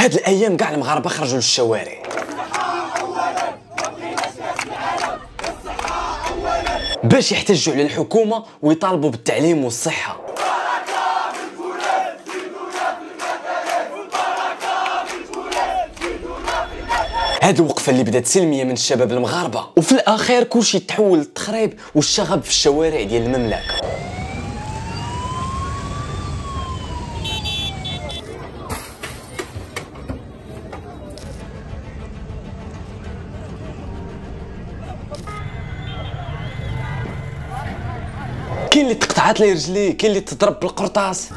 هاد الايام كاع المغاربه خرجوا للشوارع باش يحتجوا على الحكومه ويطالبوا بالتعليم والصحه. هاد الوقفه اللي بدات سلميه من الشباب المغاربه وفي الاخير كلشي تحول للتخريب والشغب في الشوارع ديال المملكه. كاين اللي تقطعات لي رجليه، كاين اللي تضرب بالقرطاس،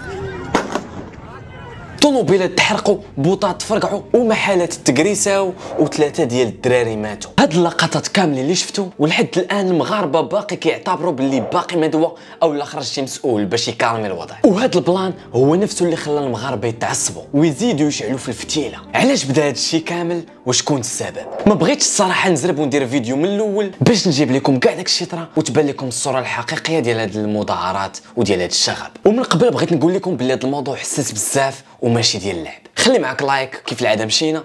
طوموبيلات تحرقوا، بوطات تفرقعوا، ومحلات تكريساو، وثلاثه ديال الدراري ماتوا. هاد اللقطات كاملين اللي شفتو ولحد الان المغاربه باقي كيعتبروا باللي باقي مدوى او لا خرج شي مسؤول باش يكالمي الوضع. وهاد البلان هو نفسه اللي خلى المغاربه يتعصبوا ويزيدوا يشعلوا في الفتيله. علاش بدا هاد الشيء كامل وشكون السبب؟ ما بغيتش الصراحه نزرب وندير فيديو من الاول باش نجيب لكم كاع داك الشيء طرا وتبان لكم الصوره الحقيقيه ديال هاد المظاهرات وديال هاد الشغب. ومن قبل بغيت نقول لكم بلي هاد الموضوع حساس بزاف وماشي ديال اللعب. خلي معاك لايك، كيف العاده مشينا.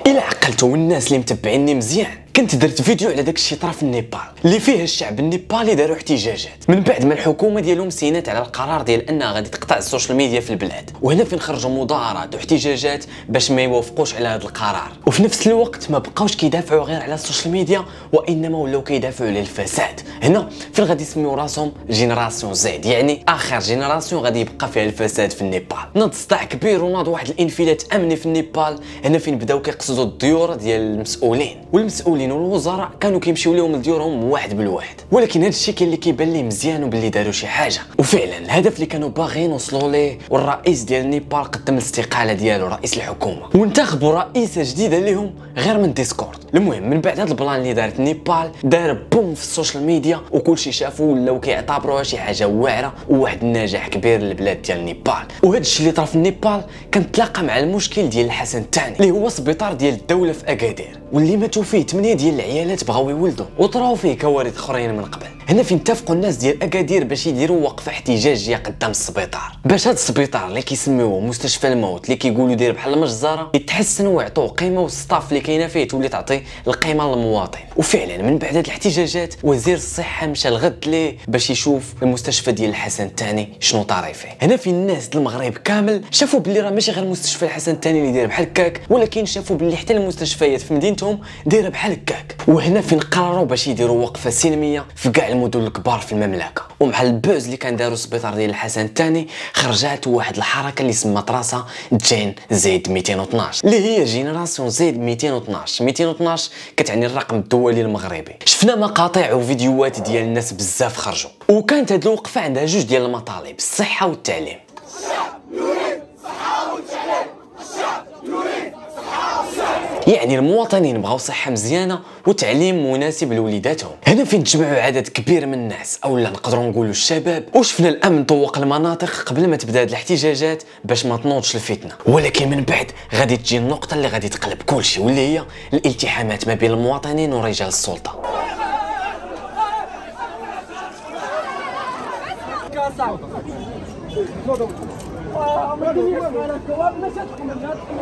الا عقلتوا والناس اللي متبعيني مزيان كنت درت فيديو على داك الشيء طرا في النيبال اللي فيه الشعب النيبالي داروا احتجاجات من بعد ما الحكومه ديالهم سينات على القرار ديال انها غادي تقطع السوشيال ميديا في البلاد، وهنا فين خرجوا مظاهرات واحتجاجات باش ما يوافقوش على هذا القرار. وفي نفس الوقت ما بقاوش كيدافعوا غير على السوشيال ميديا وانما ولاو كيدافعوا على الفساد. هنا فين غادي يسميو راسهم جينيراسيون زد، يعني اخر جينيراسيون غادي يبقى فيها الفساد في النيبال. ناض صداع كبير وناض واحد الانفلات امني في النيبال. هنا فين بداو كيقصدوا الديور ديال المسؤولين، والمسؤولين والوزراء كانوا كيمشيو لهم لديورهم واحد بالواحد. ولكن هذا الشيء كاين اللي كيبان ليه مزيان وباللي داروا شي حاجه، وفعلا الهدف اللي كانوا باغيين وصلوا ليه، والرئيس ديال النيبال قدم الاستقاله ديالو رئيس الحكومه وانتخبوا رئيسه جديده لهم غير من ديسكورد. المهم من بعد هذا البلان اللي دارت نيبال دار بوم في السوشيال ميديا وكلشي شافوا ولاو كيعتبروها شي حاجه واعره وواحد النجاح كبير للبلاد ديال نيبال. وهذا الشيء اللي طرا في نيبال كنتلاقى مع المشكل ديال الحسن الثاني اللي هو سبيطار ديال الدوله في اكادير واللي ماتوا فيه 8 ديال العيالات بغاو يولدوا، وطراو فيه كوارث اخرين من قبل. هنا فين اتفقوا الناس ديال اكادير باش يديروا وقفه احتجاجيه قدام السبيطار باش هذا السبيطار اللي كيسميوه مستشفى الموت اللي كيقولوا داير بحال المجزره يتحسن ويعطوه قيمه والستاف اللي كاينه فيه تولي تعطي القيمه للمواطن. وفعلا من بعد هذه الاحتجاجات وزير الصحه مشى الغد ليه باش يشوف المستشفى ديال الحسن الثاني شنو طاري فيه. هنا فين الناس د المغرب كامل شافوا باللي راه ماشي غير مستشفى الحسن الثاني اللي داير بحال هكاك، ولكن شافوا باللي حتى المستشفيات في مدينتهم دايره بحال هكاك. وهنا فين قرروا باش يديروا وقفه سلميه في كاع المدن الكبار في المملكه. ومع البوز اللي كان داروا السبيطار ديال الحسن الثاني خرجات واحد الحركه اللي سمات راسها جين زد 212 اللي هي جينيراسيون زد 212 كتعني الرقم الدولي المغربي. شفنا مقاطع وفيديوهات ديال الناس بزاف خرجوا، وكانت هذه الوقفه عندها جوج ديال المطالب، الصحه والتعليم. يعني المواطنين بغاو صحه مزيانه وتعليم مناسب لوليداتهم. هنا فين تجمعوا عدد كبير من الناس اولا نقدروا نقولوا الشباب، وشفنا الامن طوق المناطق قبل ما تبدا هاد الاحتجاجات باش ما تنوضش الفتنه. ولكن من بعد غادي تجي النقطه اللي غادي تقلب كلشي واللي هي الالتحامات ما بين المواطنين ورجال السلطه.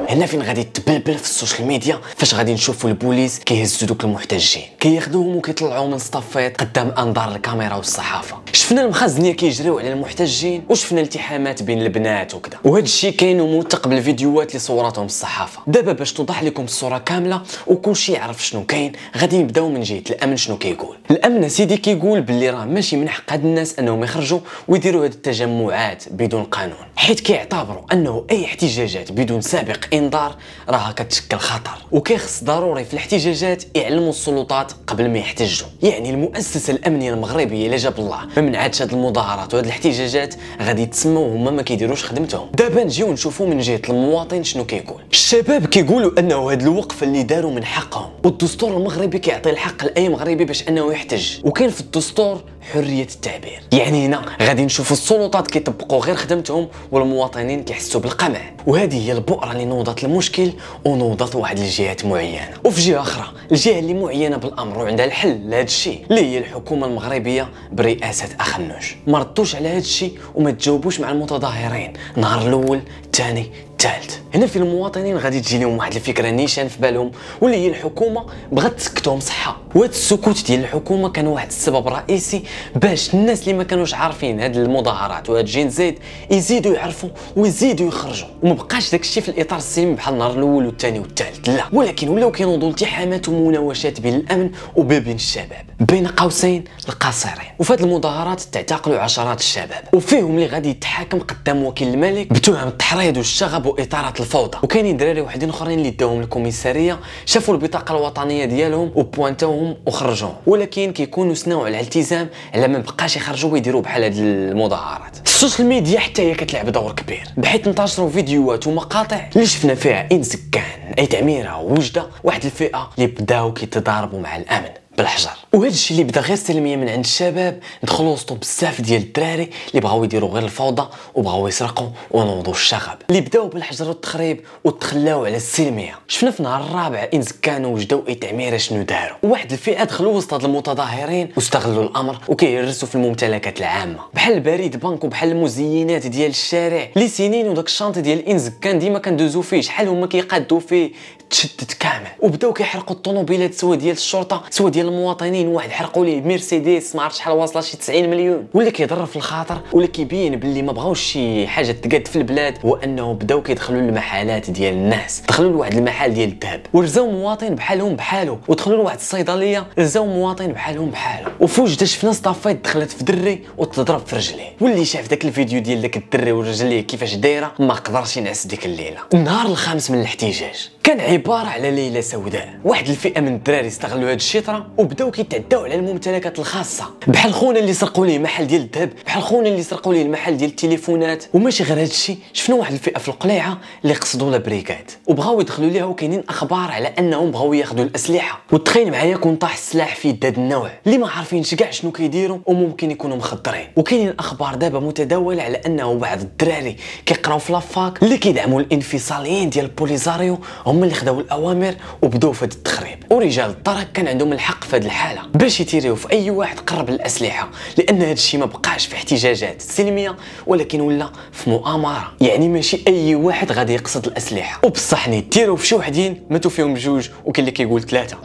هنا فين غادي تبلبل في السوشيال ميديا فاش غادي نشوفوا البوليس كيهزوا دوك المحتجين كياخذوهم وكيطلعوهم من صطفيت قدام انظار الكاميرا والصحافه. شفنا المخازنيه كيجريو على المحتجين وشفنا التحامات بين البنات وكذا، وهذا الشيء كاين وموثق بالفيديوهات اللي صورتهم الصحافه. دابا باش توضح لكم الصوره كامله وكلشي يعرف شنو كاين غادي نبداو من جهه الامن. شنو كيقول الامن سيدي؟ كيقول باللي راه ماشي من حق هاد الناس انهم يخرجوا ويديروا هاد التجمعات بدون قانون، حيت كيعتبروا انه اي احتجاجات بدون سابق انذار راها كتشكل خطر، وكيخص ضروري في الاحتجاجات يعلموا السلطات قبل ما يحتجوا. يعني المؤسسه الامنيه المغربيه لا جاب الله ما منعتش هاد المظاهرات وهاد الاحتجاجات غادي يتسموا هما ما كيديروش خدمتهم. دابا نجيو نشوفوا من جهه المواطن شنو كيقول. الشباب كيقولوا انه هاد الوقفه اللي داروا من حقهم، والدستور المغربي كيعطي الحق لاي مغربي باش انه يحتج، وكاين في الدستور حريه التعبير. يعني هنا غادي نشوفوا السلطات كيطبقوا غير خدمتهم والمواطنين كيحسوا بالقمع. وهذه هي البؤره اللي نوضت المشكل ونوضت واحد الجهات معينه، وفي جهه اخرى الجهه اللي معينه بالامر وعندها الحل لهذا الشيء اللي هي الحكومه المغربيه برئاسه اخنوش. ما ردوش على هذا الشيء وما تجاوبوش مع المتظاهرين نهار الاول الثاني والثالث. هنا في المواطنين غادي تجي لهم واحد الفكره نيشان في بالهم، واللي هي الحكومه بغات تسكتهم صحه. وهذا السكوت ديال الحكومه كان واحد السبب رئيسي باش الناس اللي ما كانوش عارفين هاد المظاهرات وهاد جين زيد يزيدوا يعرفوا ويزيدوا يخرجوا، وما بقاش داك الشيء في الاطار السلمي بحال النهار الاول والثاني والثالث، لا، ولكن ولاو كينوضوا التحامات ومناوشات بين الامن وبين الشباب بين قوسين القصيرين. وفي هاد المظاهرات تعتقلوا عشرات الشباب، وفيهم اللي غادي يتحاكم قدام وكيل الملك بتهم التحريض والشغب واثاره الفوضى. وكاينين دراري وحدين اخرين اللي داوهم الكوميساريه، شافوا البطاقه الوطنيه ديالهم وبوانتوهم وخرجوهم، ولكن كيكونوا سناو على الالتزام على ما بقاش يخرجوا ويديروا بحال هاد المظاهرات. السوشيال ميديا حتى هي كتلعب دور كبير، بحيث انتشروا فيديوهات ومقاطع اللي شفنا فيها انسكان، اي تعميره ووجده واحد الفئه اللي بداو كيتضاربوا مع الامن بالحجر. وهذا الشيء اللي بدا غير سلميه من عند الشباب، دخلوا وسطو بزاف ديال الدراري اللي بغاو يديروا غير الفوضى وبغاو يسرقوا ونوضوا الشغب، اللي بداو بالحجر والتخريب وتخلاو على السلميه. شفنا في النهار الرابع كانوا وجدوا اي تعميره شنو داروا، واحد الفئه دخلوا وسط هاد المتظاهرين واستغلوا الامر وكيهرسوا في الممتلكات العامه، بحال البريد بنك وبحال المزينات ديال الشارع اللي سنين وداك الشانطي ديال كان ديما كندوزو فيه، شحال هما كيقادوا فيه تشتت كامل. وبداو كيحرقوا الطوموبيلات سوا ديال الشرطه سوا ديال المواطنين. واحد حرقوا ليه مرسيدس ما عرفتش شحال واصله شي 90 مليون. واللي كيضر في الخاطر واللي كيبين باللي ما بغاوش شي حاجه تقاد في البلاد هو انه بداو كيدخلوا للمحلات ديال الناس، دخلوا لواحد المحل ديال الذهب ورزاو مواطن بحالهم بحالو، ودخلوا لواحد الصيدليه رزاو مواطن بحالهم بحالو. وفي وجده شفنا صطافيت دخلت في دري وتضرب في رجليه، واللي شاف داك الفيديو ديال داك الدري ورجليه كيفاش دايره ما قدرش ينعس ديك الليله. النهار الخامس من الاحتجاج كان عباره على ليله سوداء. واحد الفئه من الدراري استغلوا هاد الشطره وبداو كيتعداو على الممتلكات الخاصه، بحال خونا اللي سرقوا ليه محل ديال الذهب، بحال خونا اللي سرقوا ليه المحل ديال التليفونات. وماشي غير هادشي، شفنا واحد الفئه في القليعه اللي قصدوا لا بريكاد وبغاو يدخلوا ليها، وكاينين اخبار على انهم بغاو ياخذوا الاسلحه. وتخيل معايا كون طاح السلاح في يد هاد النوع اللي ما عارفينش كاع شنو كيديروا وممكن يكونوا مخدرين. وكاينين اخبار دابا متداوله على انه بعض الدراري كيقراو في لافاك اللي كيدعموا الانفصاليين ديال البوليزاريو هما اللي خداو الاوامر وبداو في هذا التخريب. ورجال الدرك كان عندهم الحق في هذه الحاله باش يتيريو في اي واحد قرب للاسلحه، لان هذا الشيء ما بقاش في احتجاجات سلميه ولكن ولا في مؤامره. يعني ماشي اي واحد غادي يقصد الاسلحه، وبصح يتيروا في شي وحدين ماتوا فيهم بجوج وكاين اللي كيقول ثلاثه.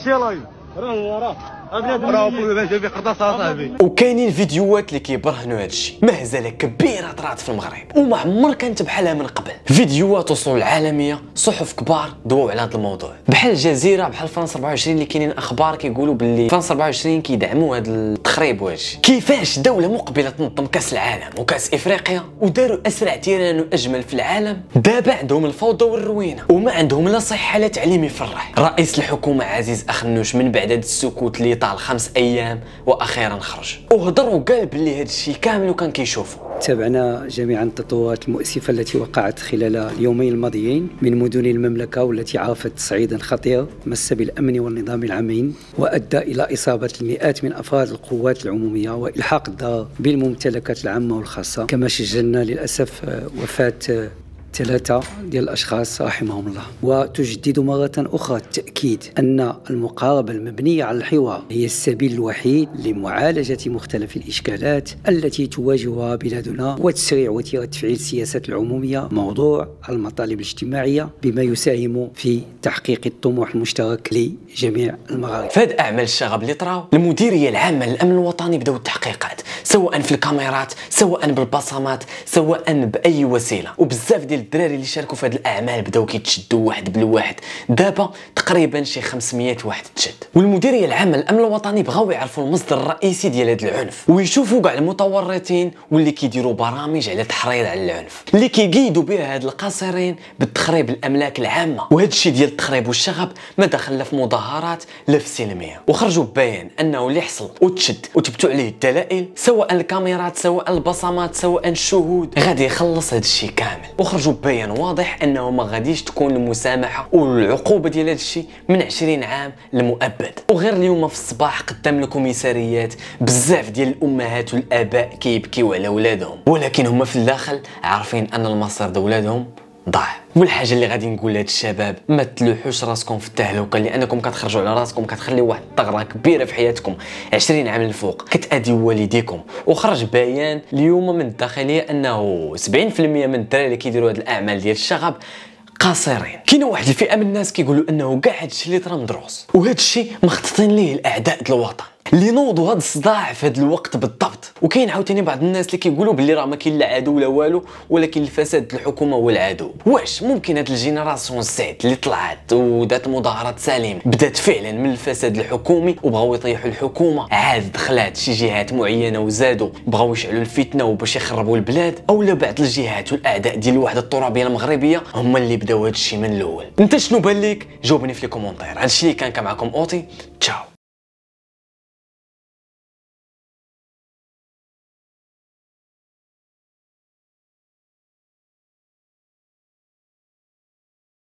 وكاينين فيديوهات اللي كيبرهنوا هذا الشيء. مهزله كبيره طرات في المغرب وما عمر كانت بحالها من قبل. فيديوهات وصول العالميه، صحف كبار دواو على هذا الموضوع، بحال الجزيره بحال فرنسا 24 اللي كاينين اخبار كيقولوا باللي فرنسا 24 كيدعموا هذا التخريب وهذا الشيء. كيفاش دوله مقبله تنظم كاس العالم وكاس افريقيا وداروا اسرع تيران واجمل في العالم، دابا عندهم الفوضى والروينه وما عندهم لا صحه لا تعليم يفرح. رئيس الحكومه عزيز اخنوش من بعد هذا السكوت اللي طال 5 ايام واخيرا خرج وهضر وقال باللي هذا الشيء كامل وكان كيشوفه. تابعنا جميعا التطورات المؤسفة التي وقعت خلال اليومين الماضيين من مدن المملكة، والتي عرفت تصعيدا خطير مس بالأمن والنظام العامين وأدى إلى إصابة المئات من أفراد القوات العمومية وإلحاق الضرر بالممتلكات العامة والخاصة، كما سجلنا للأسف وفاة 3 ديال الأشخاص رحمهم الله. وتجدد مرة أخرى التأكيد أن المقاربة المبنية على الحوار هي السبيل الوحيد لمعالجة مختلف الإشكالات التي تواجهها بلادنا وتسريع وتيرة تفعيل السياسات العمومية موضوع المطالب الاجتماعية، بما يساهم في تحقيق الطموح المشترك لجميع المغاربة. في هاد أعمال الشغب اللي طراو، المديرية العامة للأمن الوطني بداو التحقيقات سواء في الكاميرات سواء بالبصمات سواء بأي وسيلة، وبزاف ديال الدراري اللي شاركوا في هذه الاعمال بداو كيتشدوا واحد بالواحد. دابا تقريبا شي 500 واحد تشد. والمديريه العامه للامن الوطني بغاو يعرفوا المصدر الرئيسي ديال هذا العنف ويشوفوا كاع المتورطين واللي كيديروا برامج على التحريض على العنف اللي كيقيدوا بها هاد القاصرين بالتخريب الاملاك العامه. وهذا الشيء ديال التخريب والشغب ما دخل لا في مظاهرات لا في سلميه، وخرجوا ببيان انه اللي حصل وتشد وتبتوا عليه الدلائل سواء الكاميرات سواء البصمات سواء الشهود غادي يخلص هذا الشيء كامل. وخرجوا بيان واضح انه ما غاديش تكون المسامحه والعقوبه ديال هذا الشيء من 20 عام لمؤبد. وغير اليوم في الصباح قدام الكوميساريات بزاف ديال الامهات والاباء كيبكيو على ولادهم، ولكن هما في الداخل عارفين ان المصير ديال ولادهم ضاع. والحاجه اللي غادي نقول لهاد الشباب ما تلوحوش راسكم في التهلكه، لانكم كتخرجوا على راسكم، كتخليو واحد الثغره كبيره في حياتكم 20 عام للفوق، كتأذيو والديكم. وخرج بيان اليوم من الداخليه انه 70% من الدراري اللي كيديروا هاد الاعمال ديال الشغب قاصرين. كاينه واحد الفئه من الناس كيقولوا انه كاع هادشي اللي طرا مدروس، وهذا الشيء مخططين ليه الاعداء ديال الوطن اللي نوضوا هذا الصداع في هذا الوقت بالضبط. وكاين عاوتاني بعض الناس اللي كيقولوا باللي راه ما كاين لا عدو ولا والو، ولكن الفساد الحكومه هو العدو. واش ممكن هاد الجينيراسيون زد اللي طلعت ودات مظاهرات سليمه بدات فعلا من الفساد الحكومي وبغاو يطيحوا الحكومه، عاد دخلات شي جهات معينه وزادوا بغاو يشعلوا الفتنه وباش يخربوا البلاد، اولا بعض الجهات والاعداء ديال الوحده الترابيه المغربيه هما اللي بداو هاد الشيء من الاول؟ انت شنو بان ليك؟ جاوبني في لي كومونتير. هادشي اللي كان معكم اوتي، تشاو.